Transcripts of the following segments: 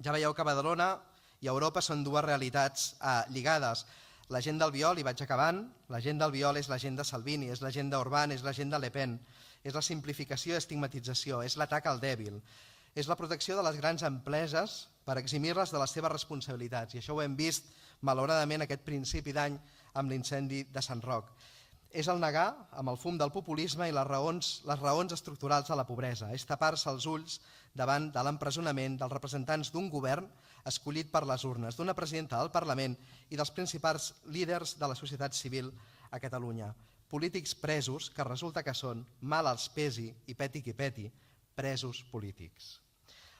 Ja veieu que Badalona i Europa són dues realitats lligades. La gent d'Albiol, i vaig acabant, la gent d'Albiol és la gent de Salvini, és la gent d'Orbán, és la gent de Le Pen, és la simplificació i estigmatització, és l'atac al dèbil, és la protecció de les grans empreses per eximir-les de les seves responsabilitats. I això ho hem vist, malauradament, aquest principi d'any amb l'incendi de Sant Roc. És el negar, amb el fum del populisme i les raons estructurals de la pobresa. És tapar-se els ulls davant de l'empresonament dels representants d'un govern escollit per les urnes, d'una presidenta del Parlament i dels principals líders de la societat civil a Catalunya. Polítics presos que resulta que són, mal els pesi i peti qui peti, presos polítics.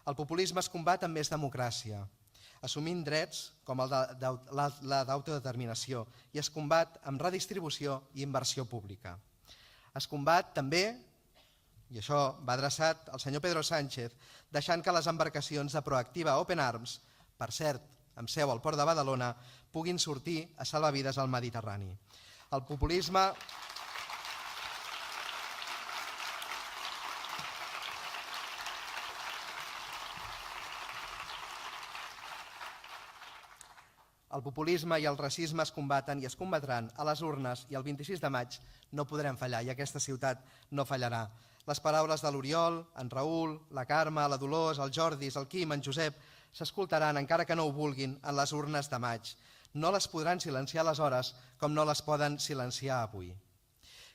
El populisme es combat amb més democràcia, assumint drets com la d'autodeterminació i es combat amb redistribució i inversió pública. Es combat també, i això va adreçat al senyor Pedro Sánchez, deixant que les embarcacions de Proactiva Open Arms, per cert, amb seu al port de Badalona, puguin sortir a salvar vides al Mediterrani. El populisme... El populisme i el racisme es combaten i es combatran a les urnes i el 26 de maig no podrem fallar i aquesta ciutat no fallarà. Les paraules de l'Oriol, en Raül, la Carme, la Dolors, el Jordis, el Quim, en Josep s'escoltaran, encara que no ho vulguin, en les urnes de maig. No les podran silenciar aleshores com no les poden silenciar avui.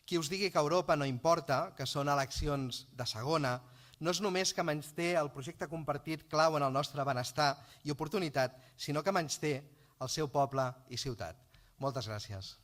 Qui us digui que Europa no importa, que són eleccions de segona, no és només que menysté el projecte compartit clau en el nostre benestar i oportunitat, sinó que menysté el seu poble i ciutat. Moltes gràcies.